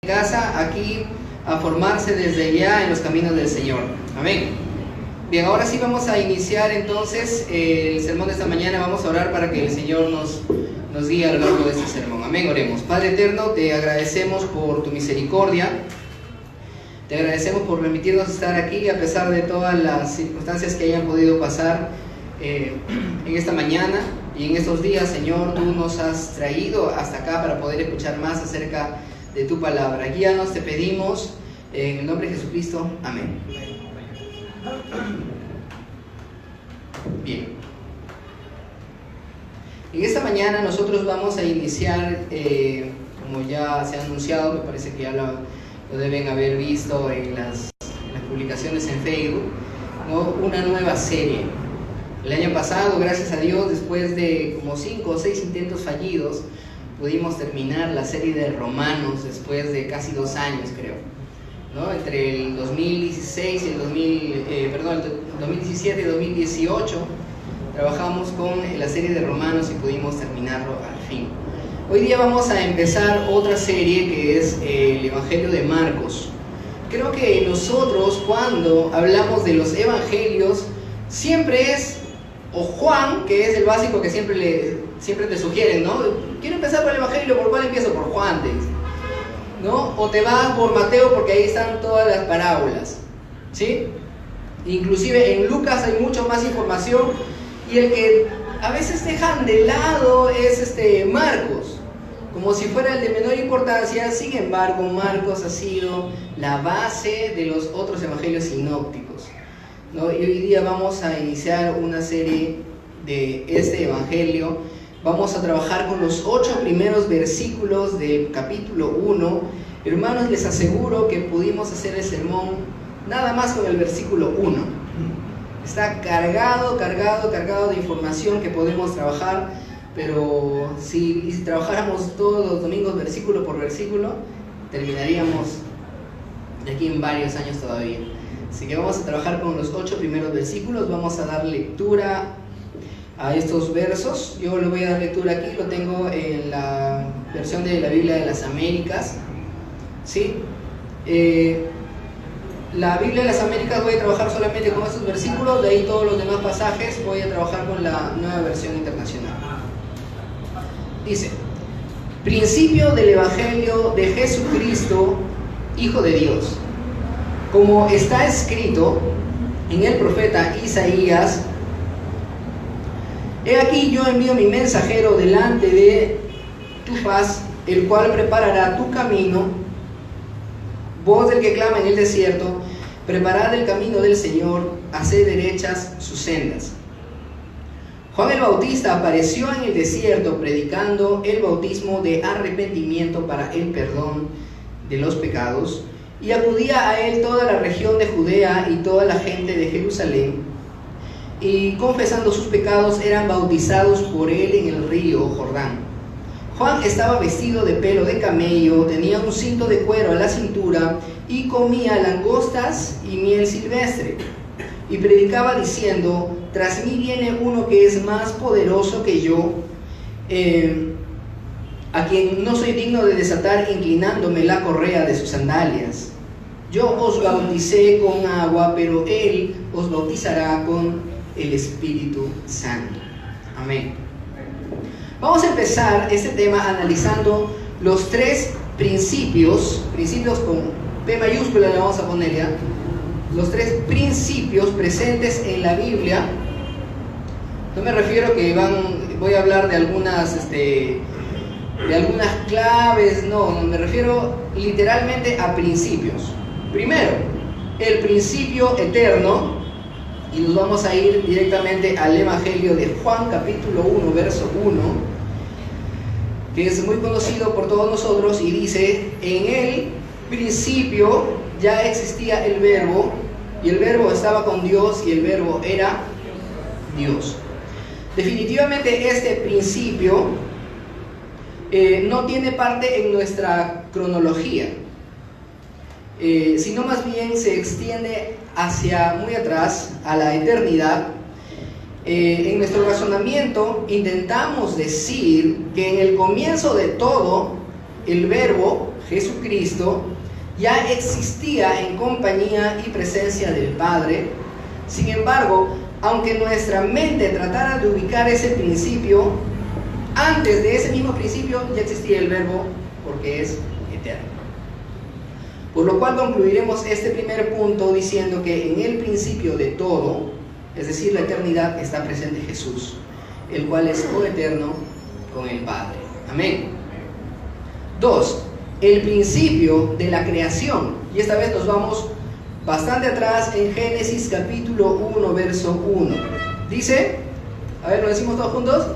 casa aquí a formarse desde ya en los caminos del Señor. Amén. Bien, ahora sí vamos a iniciar entonces el sermón de esta mañana. Vamos a orar para que el Señor nos guíe a lo largo de este sermón. Amén, oremos. Padre eterno, te agradecemos por tu misericordia. Te agradecemos por permitirnos estar aquí a pesar de todas las circunstancias que hayan podido pasar en esta mañana y en estos días. Señor, tú nos has traído hasta acá para poder escuchar más acerca de tu palabra. Guíanos, te pedimos, en el nombre de Jesucristo. Amén. Bien. En esta mañana nosotros vamos a iniciar, como ya se ha anunciado, me parece que ya lo deben haber visto en las publicaciones en Facebook, ¿no? Una nueva serie. El año pasado, gracias a Dios, después de como 5 o 6 intentos fallidos, pudimos terminar la serie de Romanos después de casi 2 años, creo, ¿no? Entre el 2016 y el 2017 y 2018 trabajamos con la serie de Romanos y pudimos terminarlo al fin. Hoy día vamos a empezar otra serie que es el Evangelio de Marcos. Creo que nosotros, cuando hablamos de los evangelios, siempre es o Juan, que es el básico que siempre te sugieren, ¿no? Quiero empezar por el Evangelio, ¿por cuál empiezo? Por Juan, te dicen, ¿no? O te vas por Mateo porque ahí están todas las parábolas, ¿sí? Inclusive en Lucas hay mucho más información, y el que a veces dejan de lado es Marcos, como si fuera el de menor importancia. Sin embargo, Marcos ha sido la base de los otros evangelios sinópticos, ¿no? Y hoy día vamos a iniciar una serie de este evangelio. Vamos a trabajar con los 8 primeros versículos del capítulo 1. Hermanos, les aseguro que pudimos hacer el sermón nada más con el versículo 1. Está cargado de información que podemos trabajar, pero si trabajáramos todos los domingos versículo por versículo, terminaríamos de aquí en varios años todavía. Así que vamos a trabajar con los 8 primeros versículos. Vamos a dar lectura a estos versos. Yo le voy a dar lectura aquí, lo tengo en la versión de la Biblia de las Américas, ¿sí? La Biblia de las Américas voy a trabajar solamente con estos versículos, de ahí todos los demás pasajes voy a trabajar con la nueva versión internacional. Dice: principio del Evangelio de Jesucristo, Hijo de Dios. Como está escrito en el profeta Isaías: he aquí yo envío mi mensajero delante de tu faz, el cual preparará tu camino. Voz del que clama en el desierto: preparad el camino del Señor, haced derechas sus sendas. Juan el Bautista apareció en el desierto predicando el bautismo de arrepentimiento para el perdón de los pecados, y acudía a él toda la región de Judea y toda la gente de Jerusalén, y confesando sus pecados eran bautizados por él en el río Jordán. Juan estaba vestido de pelo de camello, tenía un cinto de cuero a la cintura y comía langostas y miel silvestre. Y predicaba diciendo: tras mí viene uno que es más poderoso que yo, a quien no soy digno de desatar inclinándome la correa de sus sandalias. Yo os bauticé con agua, pero él os bautizará con el Espíritu Santo. Amén. Vamos a empezar este tema analizando los 3 principios con P mayúscula le vamos a poner ya, los 3 principios presentes en la Biblia. No me refiero que voy a hablar de algunas claves, no, me refiero literalmente a principios. Primero, el principio eterno, y nos vamos a ir directamente al Evangelio de Juan, capítulo 1, verso 1, que es muy conocido por todos nosotros, y dice: en el principio ya existía el Verbo, y el Verbo estaba con Dios, y el Verbo era Dios. Definitivamente este principio no tiene parte en nuestra cronología, sino más bien se extiende hacia muy atrás, a la eternidad. En nuestro razonamiento intentamos decir que en el comienzo de todo, el Verbo, Jesucristo, ya existía en compañía y presencia del Padre. Sin embargo, aunque nuestra mente tratara de ubicar ese principio, antes de ese mismo principio ya existía el Verbo, porque es eterno. Por lo cual concluiremos este primer punto diciendo que en el principio de todo, es decir, la eternidad, está presente Jesús, el cual es coeterno con el Padre. Amén. 2. El principio de la creación. Y esta vez nos vamos bastante atrás en Génesis capítulo 1, verso 1. Dice, a ver, ¿lo decimos todos juntos?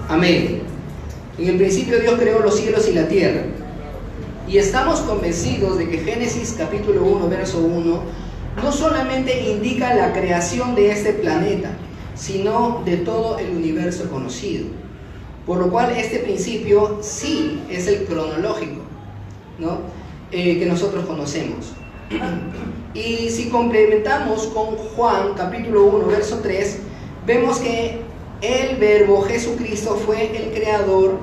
Amén. En el principio Dios creó los cielos y la tierra. Y estamos convencidos de que Génesis capítulo 1, verso 1 no solamente indica la creación de este planeta, sino de todo el universo conocido. Por lo cual este principio sí es el cronológico, ¿no? Que nosotros conocemos. Y si complementamos con Juan capítulo 1, verso 3, vemos que el Verbo Jesucristo fue el creador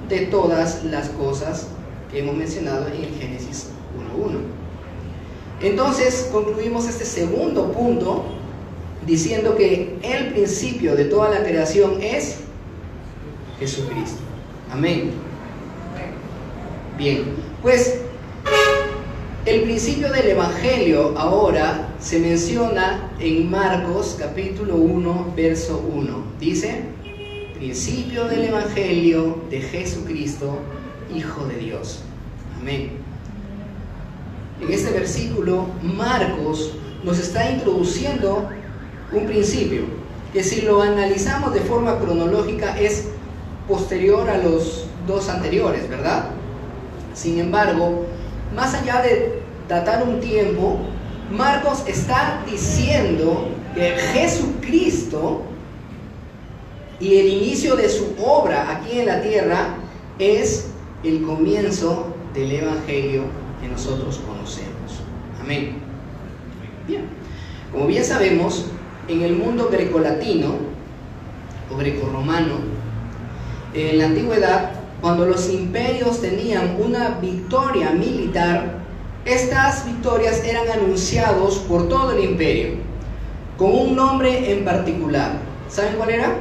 de todas las cosas que hemos mencionado en Génesis 1:1. Entonces concluimos este segundo punto diciendo que el principio de toda la creación es Jesucristo. Amén. Bien, pues el principio del Evangelio ahora se menciona en Marcos capítulo 1, verso 1. Dice, principio del Evangelio de Jesucristo, Hijo de Dios. Amén. En este versículo, Marcos nos está introduciendo un principio que, si lo analizamos de forma cronológica, es posterior a los dos anteriores, ¿verdad? Sin embargo, más allá de datar un tiempo, Marcos está diciendo que Jesucristo y el inicio de su obra aquí en la tierra es el comienzo del Evangelio que nosotros conocemos. Amén. Bien, como bien sabemos, en el mundo grecolatino o grecorromano, en la antigüedad, cuando los imperios tenían una victoria militar, estas victorias eran anunciados por todo el imperio, con un nombre en particular. ¿Saben cuál era?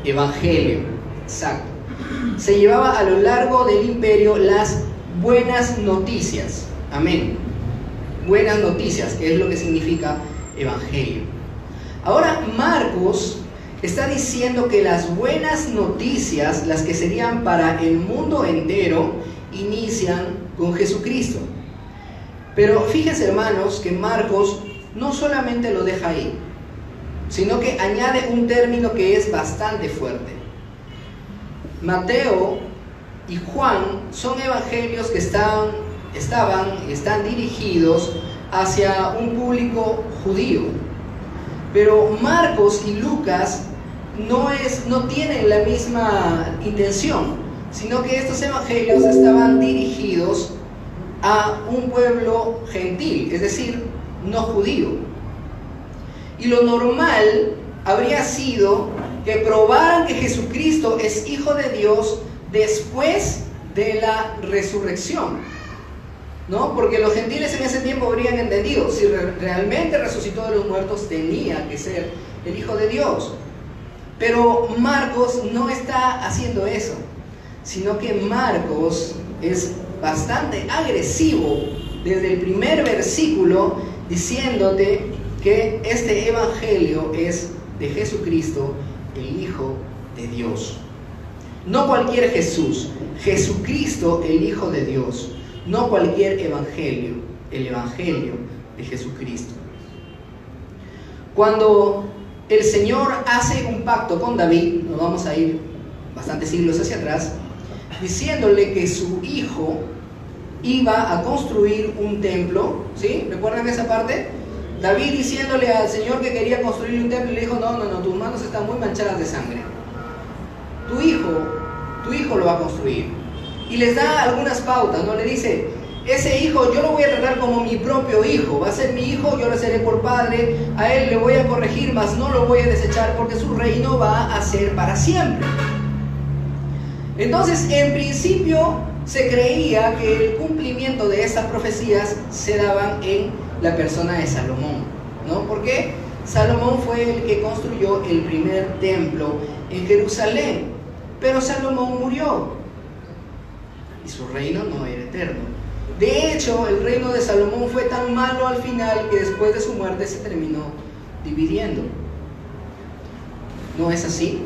Evangelio. Exacto. Se llevaba a lo largo del imperio las buenas noticias. Amén. Buenas noticias, que es lo que significa evangelio. Ahora Marcos está diciendo que las buenas noticias, las que serían para el mundo entero, inician con Jesucristo. Pero fíjense, hermanos, que Marcos no solamente lo deja ahí, sino que añade un término que es bastante fuerte. Mateo y Juan son evangelios que están dirigidos hacia un público judío. Pero Marcos y Lucas no tienen la misma intención, sino que estos evangelios estaban dirigidos a un pueblo gentil, es decir, no judío. Y lo normal habría sido que probaran que Jesucristo es Hijo de Dios después de la resurrección, ¿no? Porque los gentiles en ese tiempo habrían entendido, si realmente resucitó de los muertos, tenía que ser el Hijo de Dios. Pero Marcos no está haciendo eso, sino que Marcos es bastante agresivo desde el primer versículo, diciéndote que este evangelio es de Jesucristo, el Hijo de Dios. No cualquier Jesús, Jesucristo, el Hijo de Dios. No cualquier evangelio, el evangelio de Jesucristo. Cuando el Señor hace un pacto con David, nos vamos a ir bastantes siglos hacia atrás, diciéndole que su hijo iba a construir un templo, ¿sí? ¿Recuerdan esa parte? David diciéndole al Señor que quería construir un templo, y le dijo, no, tus manos están muy manchadas de sangre. Tu hijo lo va a construir. Y les da algunas pautas, ¿no? Le dice, ese hijo yo lo voy a tratar como mi propio hijo, va a ser mi hijo, yo lo seré por padre, a él le voy a corregir, mas no lo voy a desechar, porque su reino va a ser para siempre. Entonces, en principio, se creía que el cumplimiento de estas profecías se daban en la persona de Salomón, ¿no? Porque Salomón fue el que construyó el primer templo en Jerusalén, pero Salomón murió y su reino no era eterno. De hecho, el reino de Salomón fue tan malo al final que después de su muerte se terminó dividiendo. ¿No es así?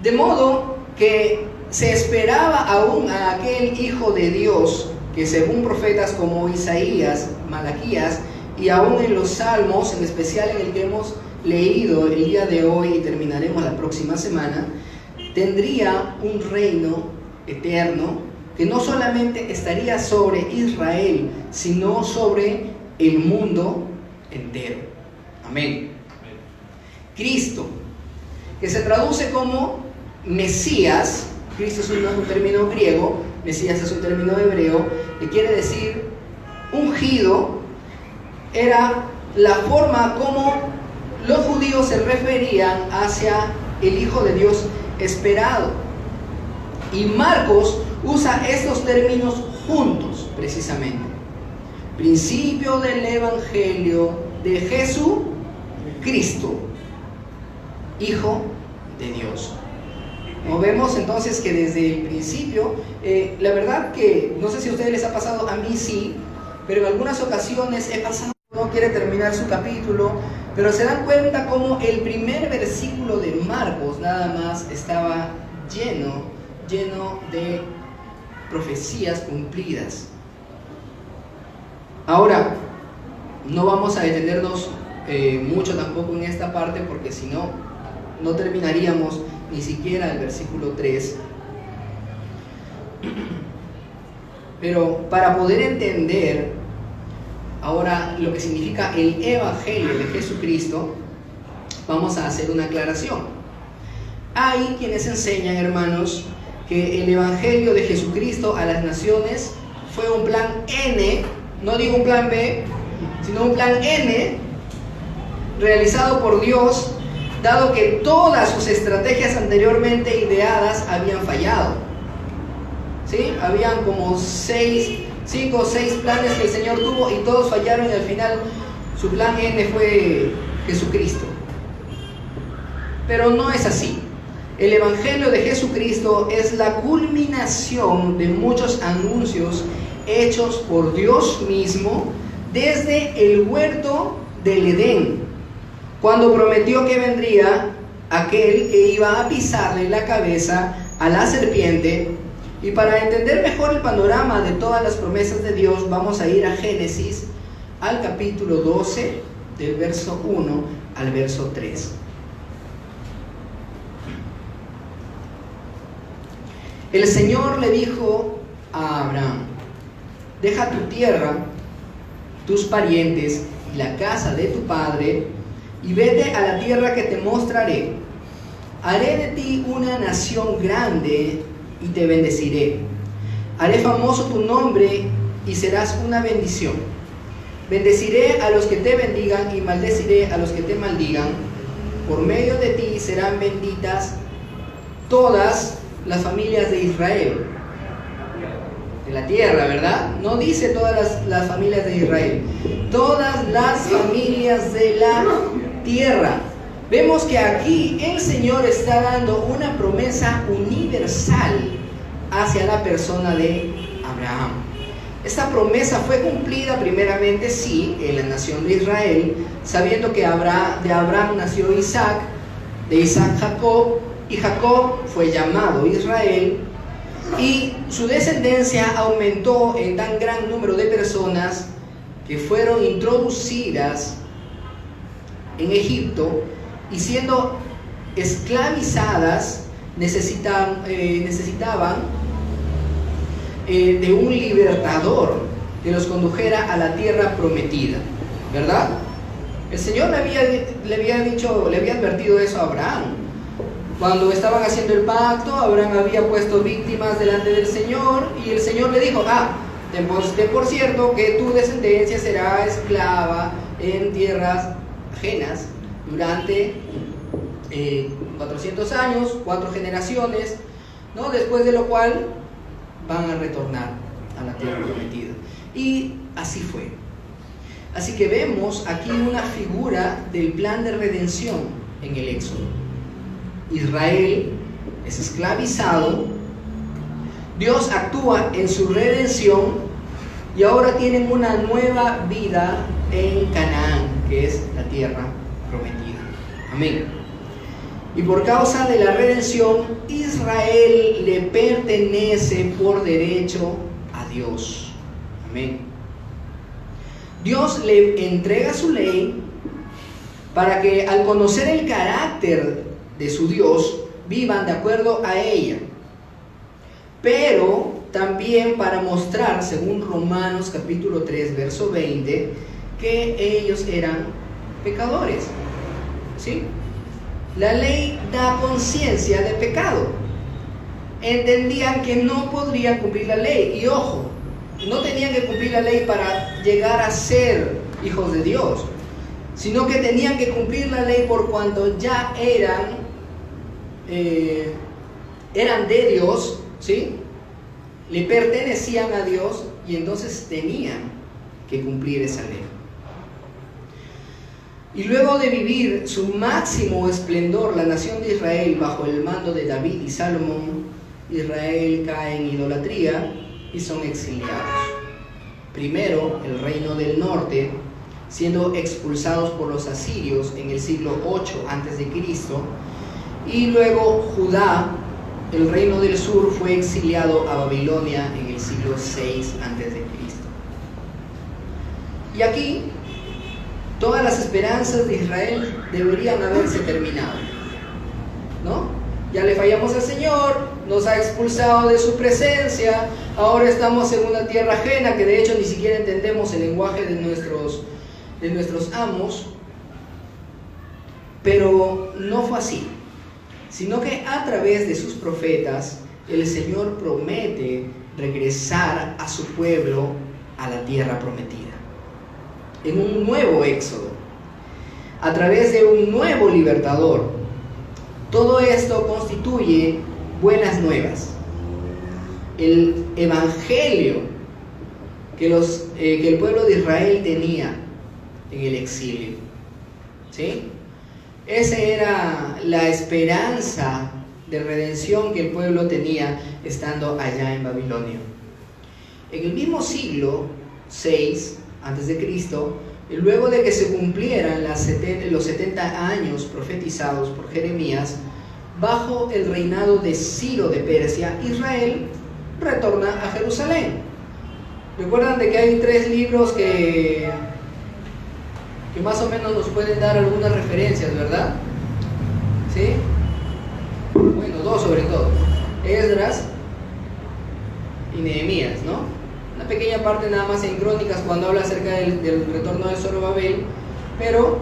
De modo que se esperaba aún a aquel Hijo de Dios que, según profetas como Isaías, Malaquías y aún en los Salmos, en especial en el que hemos leído el día de hoy y terminaremos la próxima semana, tendría un reino eterno que no solamente estaría sobre Israel, sino sobre el mundo entero. Amén. Cristo, que se traduce como Mesías. Cristo es un término griego, Mesías es un término hebreo, que quiere decir ungido. Era la forma como los judíos se referían hacia el Hijo de Dios esperado. Y Marcos usa estos términos juntos, precisamente. Principio del Evangelio de Jesucristo, Hijo de Dios. Como vemos entonces que desde el principio, la verdad que no sé si a ustedes les ha pasado, a mí sí, pero en algunas ocasiones he pasado, no quiere terminar su capítulo, pero se dan cuenta como el primer versículo de Marcos nada más estaba lleno de profecías cumplidas. Ahora, no vamos a detenernos mucho tampoco en esta parte, porque si no, no terminaríamos ni siquiera el versículo 3. Pero para poder entender ahora lo que significa el Evangelio de Jesucristo, vamos a hacer una aclaración. Hay quienes enseñan, hermanos, que el Evangelio de Jesucristo a las naciones fue un plan N, no digo un plan B, sino un plan N, realizado por Dios, dado que todas sus estrategias anteriormente ideadas habían fallado. ¿Sí? Habían como 5 o 6 planes que el Señor tuvo y todos fallaron, y al final su plan N fue Jesucristo. Pero no es así. El Evangelio de Jesucristo es la culminación de muchos anuncios hechos por Dios mismo desde el huerto del Edén, cuando prometió que vendría aquel que iba a pisarle la cabeza a la serpiente. Y para entender mejor el panorama de todas las promesas de Dios, vamos a ir a Génesis, al capítulo 12, del verso 1 al verso 3. El Señor le dijo a Abraham: deja tu tierra, tus parientes y la casa de tu padre, y vete a la tierra que te mostraré. Haré de ti una nación grande y te bendeciré. Haré famoso tu nombre y serás una bendición. Bendeciré a los que te bendigan y maldeciré a los que te maldigan. Por medio de ti serán benditas todas las familias de Israel. De la tierra, ¿verdad? No dice todas las familias de Israel. Todas las familias de la tierra. Vemos que aquí el Señor está dando una promesa universal hacia la persona de Abraham. Esta promesa fue cumplida primeramente, sí, en la nación de Israel, sabiendo que de Abraham nació Isaac, de Isaac Jacob, y Jacob fue llamado Israel, y su descendencia aumentó en tan gran número de personas que fueron introducidas en Egipto, y siendo esclavizadas necesitaban de un libertador que los condujera a la tierra prometida, ¿verdad? El Señor le había advertido eso a Abraham. Cuando estaban haciendo el pacto, Abraham había puesto víctimas delante del Señor, y el Señor le dijo: ten por cierto que tu descendencia será esclava en tierras ajenas durante 400 años, 4 generaciones, ¿no? Después de lo cual van a retornar a la tierra prometida. Y así fue. Así que vemos aquí una figura del plan de redención en el Éxodo. Israel es esclavizado, Dios actúa en su redención y ahora tienen una nueva vida en Canaán, que es la tierra prometida. Amén. Y por causa de la redención, Israel le pertenece por derecho a Dios. Amén. Dios le entrega su ley para que al conocer el carácter de su Dios, vivan de acuerdo a ella. Pero también para mostrar, según Romanos capítulo 3, verso 20, que ellos eran pecadores. ¿Sí? La ley da conciencia de pecado. Entendían que no podrían cumplir la ley. Y ojo, no tenían que cumplir la ley para llegar a ser hijos de Dios, sino que tenían que cumplir la ley por cuanto ya eran de Dios, ¿sí? Le pertenecían a Dios y entonces tenían que cumplir esa ley. Y luego de vivir su máximo esplendor, la nación de Israel bajo el mando de David y Salomón, Israel cae en idolatría y son exiliados. Primero, el reino del norte, siendo expulsados por los asirios en el siglo 8 a.C., y luego Judá, el reino del sur, fue exiliado a Babilonia en el siglo 6 a.C. Y aquí todas las esperanzas de Israel deberían haberse terminado, ¿no? Ya le fallamos al Señor, nos ha expulsado de su presencia, ahora estamos en una tierra ajena que de hecho ni siquiera entendemos el lenguaje de nuestros amos. Pero no fue así, sino que a través de sus profetas el Señor promete regresar a su pueblo a la tierra prometida, en un nuevo éxodo, a través de un nuevo libertador. Todo esto constituye buenas nuevas. El evangelio que el pueblo de Israel tenía en el exilio, ¿sí? Esa era la esperanza de redención que el pueblo tenía estando allá en Babilonia. En el mismo siglo 6 antes de Cristo, luego de que se cumplieran los 70 años profetizados por Jeremías, bajo el reinado de Ciro de Persia, Israel retorna a Jerusalén. Recuerdan de que hay 3 libros que más o menos nos pueden dar algunas referencias, ¿verdad? ¿Sí? Bueno, 2 sobre todo: Esdras y Nehemías, ¿no? Una pequeña parte nada más en Crónicas cuando habla acerca del retorno de Zorobabel, pero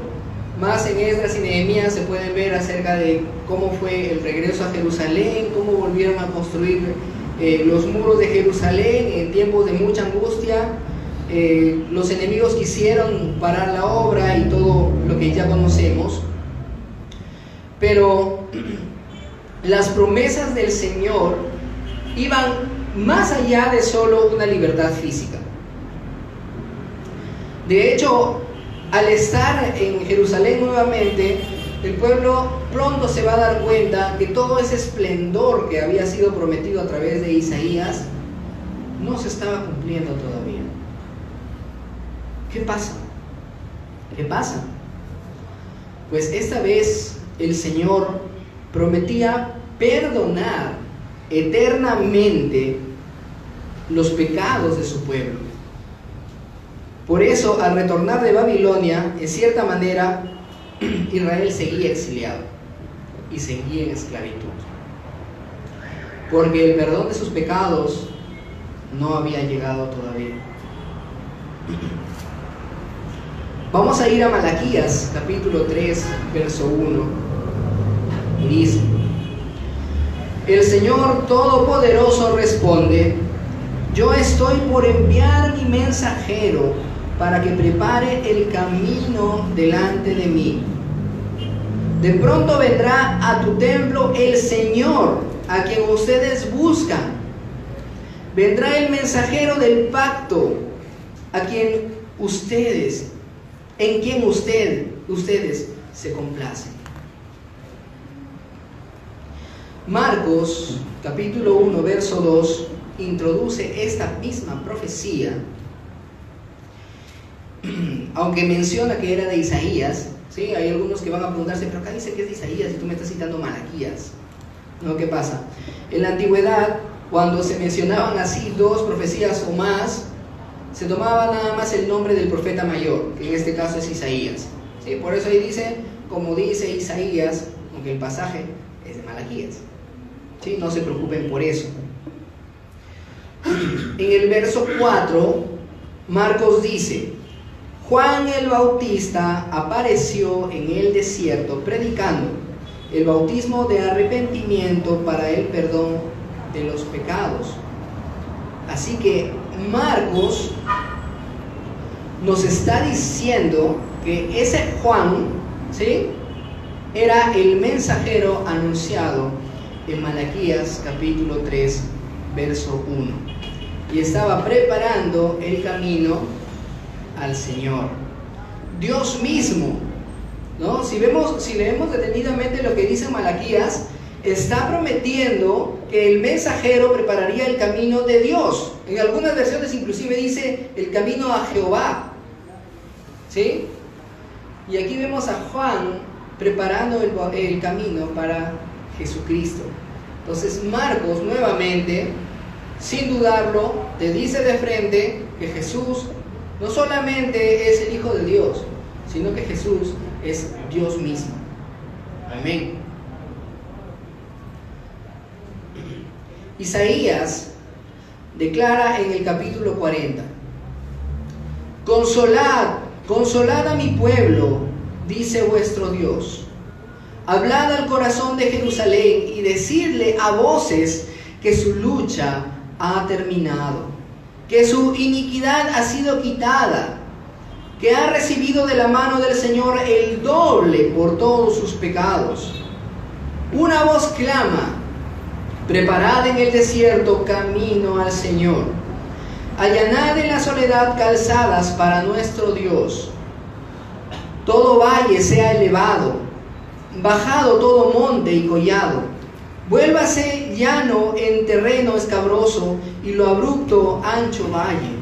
más en Esdras y Nehemías se pueden ver acerca de cómo fue el regreso a Jerusalén, cómo volvieron a construir los muros de Jerusalén en tiempos de mucha angustia. Los enemigos quisieron parar la obra y todo lo que ya conocemos, pero las promesas del Señor iban más allá de solo una libertad física. De hecho, al estar en Jerusalén nuevamente, el pueblo pronto se va a dar cuenta que todo ese esplendor que había sido prometido a través de Isaías no se estaba cumpliendo todavía. ¿Qué pasa? ¿Qué pasa? Pues esta vez el Señor prometía perdonar eternamente los pecados de su pueblo. Por eso, al retornar de Babilonia, en cierta manera, Israel seguía exiliado y seguía en esclavitud, porque el perdón de sus pecados no había llegado todavía. Vamos a ir a Malaquías, capítulo 3, verso 1, y dice: el Señor Todopoderoso responde: yo estoy por enviar mi mensajero para que prepare el camino delante de mí. De pronto vendrá a tu templo el Señor, a quien ustedes buscan. Vendrá el mensajero del pacto, a quien ustedes, en quien ustedes se complacen. Marcos, capítulo 1, verso 2, introduce esta misma profecía, aunque menciona que era de Isaías. ¿Sí? Hay algunos que van a preguntarse, pero acá dice que es de Isaías y tú me estás citando Malaquías. ¿No? ¿Qué pasa? En la antigüedad, cuando se mencionaban así dos profecías o más, se tomaba nada más el nombre del profeta mayor, que en este caso es Isaías. ¿Sí? Por eso ahí dice, como dice Isaías, aunque el pasaje es de Malaquías. ¿Sí? No se preocupen por eso. En el verso 4, Marcos dice: Juan el Bautista apareció en el desierto predicando el bautismo de arrepentimiento para el perdón de los pecados. Así que Marcos nos está diciendo que ese Juan, ¿sí?, era el mensajero anunciado en Malaquías capítulo 3, verso 1, y estaba preparando el camino al Señor. Dios mismo, ¿no? Si leemos detenidamente lo que dice Malaquías, está prometiendo que el mensajero prepararía el camino de Dios. En algunas versiones inclusive dice el camino a Jehová, ¿sí? Y aquí vemos a Juan preparando el camino para Jesucristo. Entonces Marcos nuevamente, sin dudarlo, te dice de frente que Jesús no solamente es el Hijo de Dios, sino que Jesús es Dios mismo. Amén. Isaías declara en el capítulo 40: Consolad a mi pueblo, dice vuestro Dios. Hablad al corazón de Jerusalén y decidle a voces que su lucha ha terminado, que su iniquidad ha sido quitada, que ha recibido de la mano del Señor el doble por todos sus pecados. Una voz clama: preparad en el desierto camino al Señor, allanad en la soledad calzadas para nuestro Dios. Todo valle sea elevado, bajado todo monte y collado, vuélvase llano en terreno escabroso y lo abrupto ancho valle.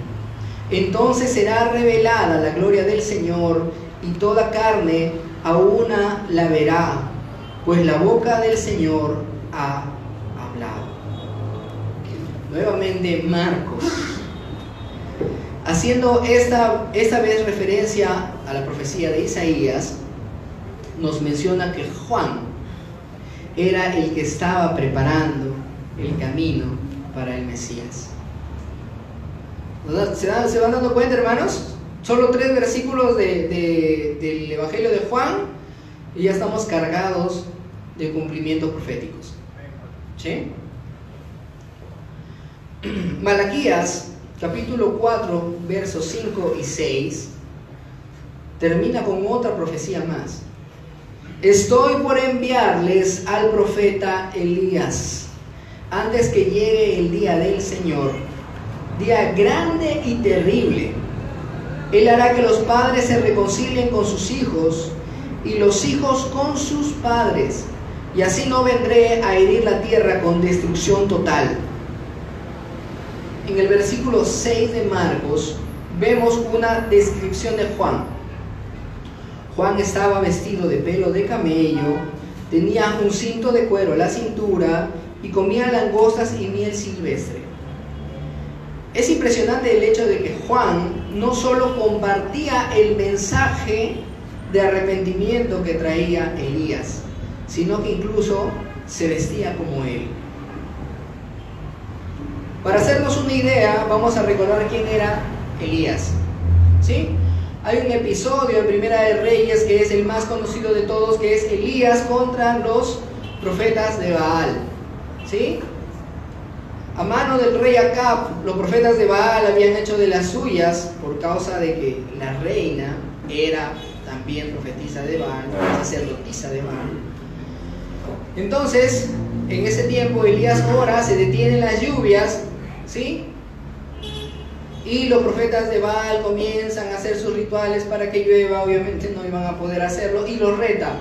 Entonces será revelada la gloria del Señor y toda carne a una la verá, pues la boca del Señor ha hablado. Nuevamente Marcos, haciendo esta vez referencia a la profecía de Isaías, nos menciona que Juan era el que estaba preparando el camino para el Mesías. ¿Se van dando cuenta, hermanos? Solo 3 versículos del Evangelio de Juan y ya estamos cargados de cumplimientos proféticos. ¿Sí? Malaquías, capítulo 4, versos 5 y 6, termina con otra profecía más. Estoy por enviarles al profeta Elías antes que llegue el día del Señor, día grande y terrible. Él hará que los padres se reconcilien con sus hijos y los hijos con sus padres, y así no vendré a herir la tierra con destrucción total. En el versículo 6 de Marcos vemos una descripción de Juan. Juan estaba vestido de pelo de camello, tenía un cinto de cuero a la cintura y comía langostas y miel silvestre. Es impresionante el hecho de que Juan no solo compartía el mensaje de arrepentimiento que traía Elías, sino que incluso se vestía como él. Para hacernos una idea, vamos a recordar quién era Elías. ¿Sí? Hay un episodio en Primera de Reyes que es el más conocido de todos, que es Elías contra los profetas de Baal. ¿Sí? A mano del rey Acab, los profetas de Baal habían hecho de las suyas por causa de que la reina era también profetiza de Baal, sacerdotisa de Baal. Entonces, en ese tiempo Elías ora, se detienen las lluvias, ¿sí? Y los profetas de Baal comienzan a hacer sus rituales para que llueva. Obviamente no iban a poder hacerlo, y los reta.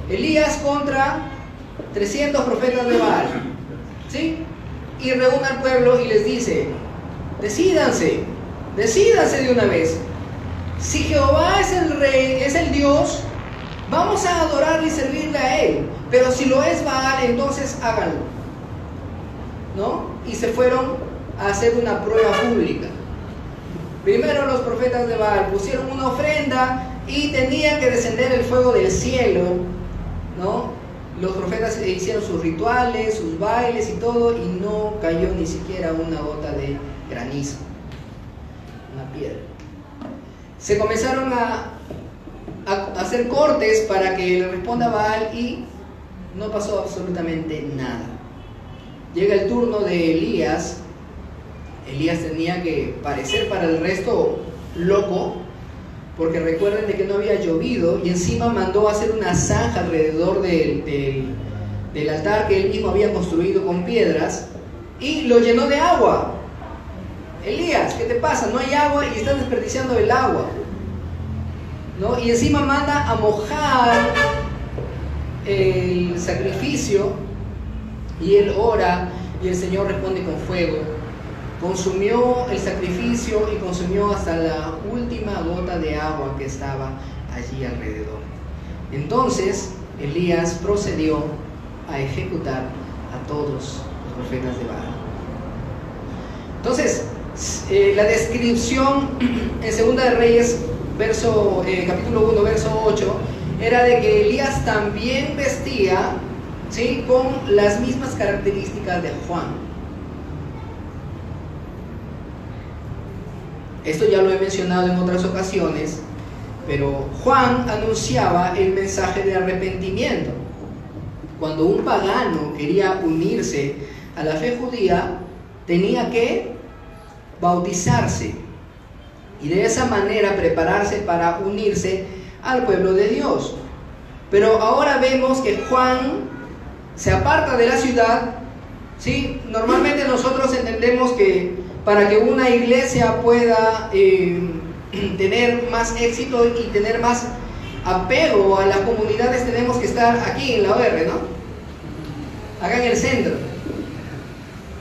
Elías contra 300 profetas de Baal, ¿sí? Y reúne al pueblo y les dice: decídanse de una vez. Si Jehová es el rey, es el Dios, vamos a adorarle y servirle a él. Pero si lo es Baal, entonces háganlo, ¿no? Y se fueron a hacer una prueba pública. Primero los profetas de Baal pusieron una ofrenda y tenía que descender el fuego del cielo, ¿no? Los profetas hicieron sus rituales, sus bailes y todo, y no cayó ni siquiera una gota de granizo, una piedra. Se comenzaron a hacer cortes para que le responda Baal, y no pasó absolutamente nada. Llega el turno de Elías. Elías tenía que parecer para el resto loco, porque recuerden de que no había llovido, y encima mandó a hacer una zanja alrededor del altar que él mismo había construido con piedras, y lo llenó de agua. Elías, ¿qué te pasa? No hay agua y estás desperdiciando el agua, ¿no? Y encima manda a mojar el sacrificio, y él ora y el Señor responde con fuego. Consumió el sacrificio y consumió hasta la última gota de agua que estaba allí alrededor. Entonces Elías procedió a ejecutar a todos los profetas de Baal. Entonces, la descripción en 2 de Reyes, capítulo 1, verso 8, era de que Elías también vestía, ¿sí?, con las mismas características de Juan. Esto ya lo he mencionado en otras ocasiones, pero Juan anunciaba el mensaje de arrepentimiento. Cuando un pagano quería unirse a la fe judía, tenía que bautizarse y de esa manera prepararse para unirse al pueblo de Dios. Pero ahora vemos que Juan se aparta de la ciudad, ¿sí? Normalmente nosotros entendemos que para que una iglesia pueda tener más éxito y tener más apego a las comunidades, tenemos que estar aquí en la OR, ¿no? Acá en el centro.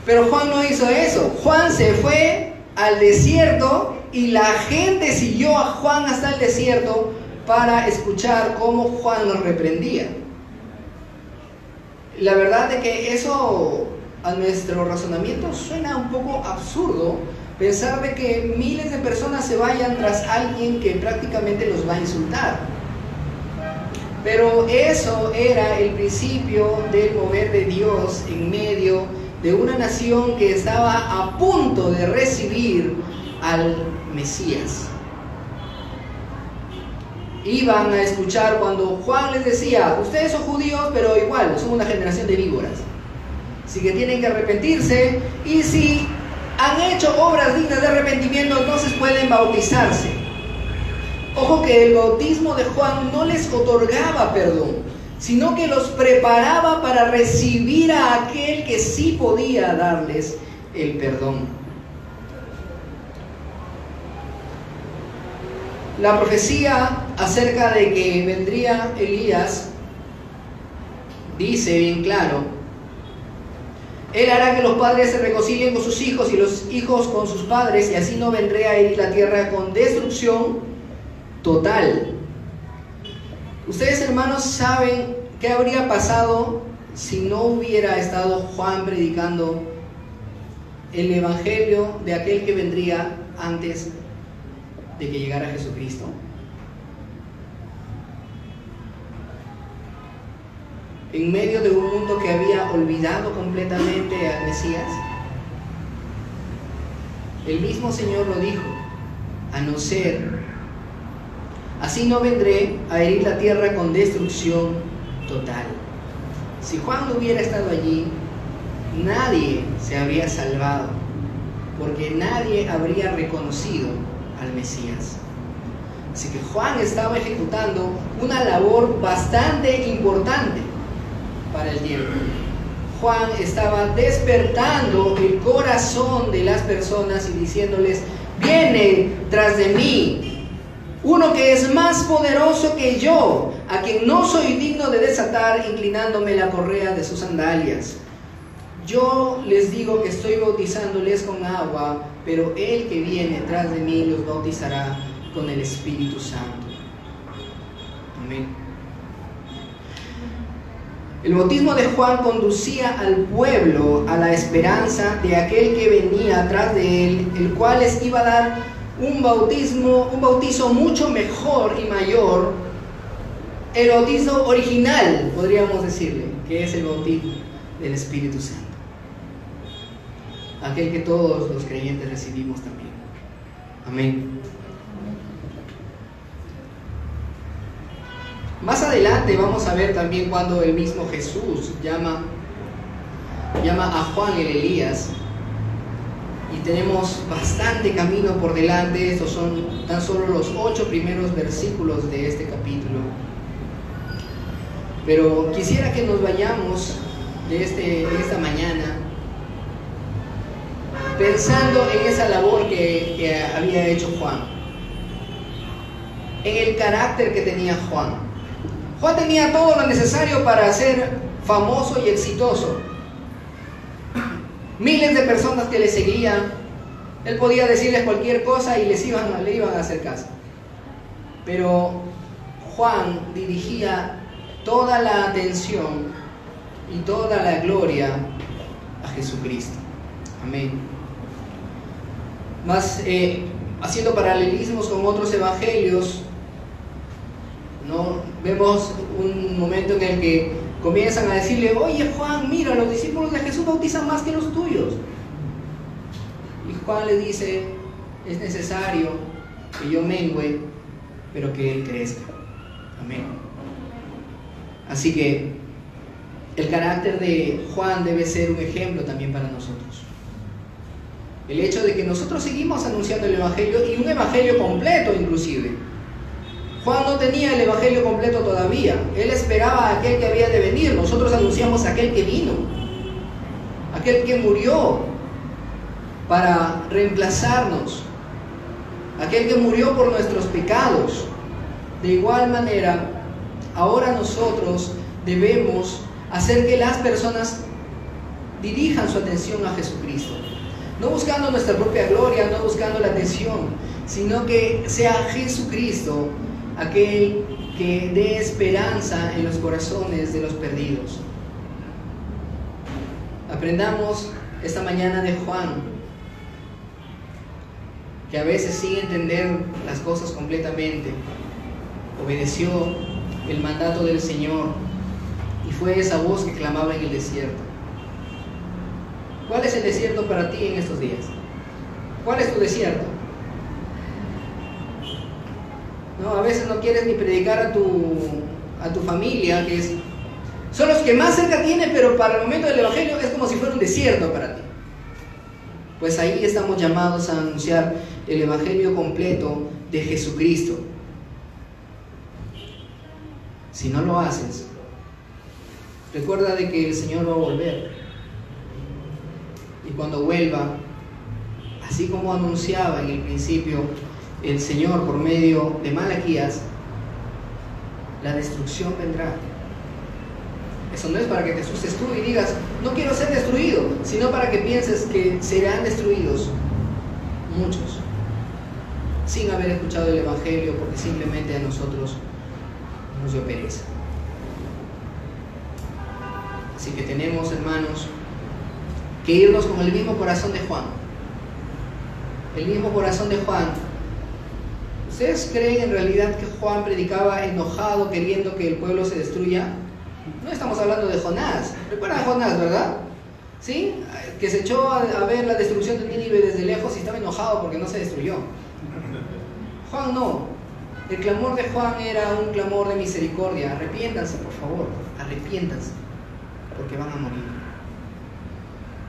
Pero Juan no hizo eso. Juan se fue al desierto y la gente siguió a Juan hasta el desierto para escuchar cómo Juan los reprendía. La verdad es que eso a nuestro razonamiento suena un poco absurdo, pensar de que miles de personas se vayan tras alguien que prácticamente los va a insultar. Pero eso era el principio del mover de Dios en medio de una nación que estaba a punto de recibir al Mesías. Iban a escuchar cuando Juan les decía: ustedes son judíos, pero igual son una generación de víboras, así que tienen que arrepentirse, y si han hecho obras dignas de arrepentimiento, entonces pueden bautizarse. Ojo que el bautismo de Juan no les otorgaba perdón, sino que los preparaba para recibir a aquel que sí podía darles el perdón. La profecía acerca de que vendría Elías dice bien claro: él hará que los padres se reconcilien con sus hijos y los hijos con sus padres, y así no vendré a herir la tierra con destrucción total. Ustedes, hermanos, saben qué habría pasado si no hubiera estado Juan predicando el evangelio de aquel que vendría antes de que llegara Jesucristo. En medio de un mundo que había olvidado completamente al Mesías, el mismo Señor lo dijo: a no ser, así no vendré a herir la tierra con destrucción total. Si Juan no hubiera estado allí, nadie se habría salvado, porque nadie habría reconocido al Mesías. Así que Juan estaba ejecutando una labor bastante importante para el tiempo. Juan estaba despertando el corazón de las personas y diciéndoles: viene tras de mí uno que es más poderoso que yo, a quien no soy digno de desatar, inclinándome la correa de sus sandalias. Yo les digo que estoy bautizándoles con agua, pero el que viene tras de mí los bautizará con el Espíritu Santo. Amén. El bautismo de Juan conducía al pueblo a la esperanza de aquel que venía atrás de él, el cual les iba a dar un bautizo mucho mejor y mayor, el bautizo original, podríamos decirle, que es el bautismo del Espíritu Santo, aquel que todos los creyentes recibimos también. Amén. Más adelante vamos a ver también cuando el mismo Jesús llama a Juan el Elías, y tenemos bastante camino por delante. Estos son tan solo los 8 primeros versículos de este capítulo, pero quisiera que nos vayamos de esta mañana pensando en esa labor que había hecho Juan, en el carácter que tenía Juan. Juan tenía todo lo necesario para ser famoso y exitoso. Miles de personas que le seguían. Él podía decirles cualquier cosa y le iban a hacer caso. Pero Juan dirigía toda la atención y toda la gloria a Jesucristo. Amén. Más haciendo paralelismos con otros evangelios, ¿no? Vemos un momento en el que comienzan a decirle: oye Juan, mira, los discípulos de Jesús bautizan más que los tuyos. Y Juan le dice: es necesario que yo mengüe, pero que Él crezca. Amén. Así que el carácter de Juan debe ser un ejemplo también para nosotros. El hecho de que nosotros seguimos anunciando el evangelio, y un evangelio completo inclusive. Juan no tenía el evangelio completo todavía. Él esperaba a aquel que había de venir. Nosotros anunciamos a aquel que vino, aquel que murió para reemplazarnos, aquel que murió por nuestros pecados. De igual manera, ahora nosotros debemos hacer que las personas dirijan su atención a Jesucristo, no buscando nuestra propia gloria, no buscando la atención, sino que sea Jesucristo aquel que dé esperanza en los corazones de los perdidos. Aprendamos esta mañana de Juan, que a veces sin entender las cosas completamente, obedeció el mandato del Señor y fue esa voz que clamaba en el desierto. ¿Cuál es el desierto para ti en estos días? ¿Cuál es tu desierto? No, a veces no quieres ni predicar a tu familia, que son los que más cerca tienen, pero para el momento del evangelio es como si fuera un desierto para ti. Pues ahí estamos llamados a anunciar el evangelio completo de Jesucristo. Si no lo haces, recuerda de que el Señor va a volver. Y cuando vuelva, así como anunciaba en el principio el Señor por medio de Malaquías, la destrucción vendrá. Eso no es para que te asustes tú y digas: no quiero ser destruido, sino para que pienses que serán destruidos muchos, sin haber escuchado el evangelio, porque simplemente a nosotros nos dio pereza. Así que tenemos, hermanos, que irnos con el mismo corazón de Juan. El mismo corazón de Juan. ¿Ustedes creen en realidad que Juan predicaba enojado, queriendo que el pueblo se destruya? No estamos hablando de Jonás. ¿Recuerdan a Jonás, verdad? ¿Sí? Que se echó a ver la destrucción de Nínive desde lejos y estaba enojado porque no se destruyó. Juan no. El clamor de Juan era un clamor de misericordia. Arrepiéntanse, por favor. Arrepiéntanse, porque van a morir.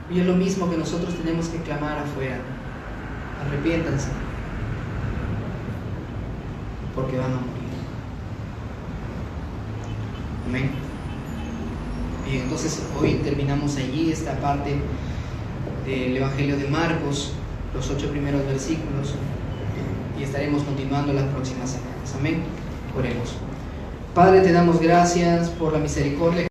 Y es lo mismo que nosotros tenemos que clamar afuera. Arrepiéntanse, porque van a morir. Amén. Bien, entonces hoy terminamos allí esta parte del Evangelio de Marcos, los 8 primeros versículos, y estaremos continuando las próximas semanas. Amén. Oremos. Padre, te damos gracias por la misericordia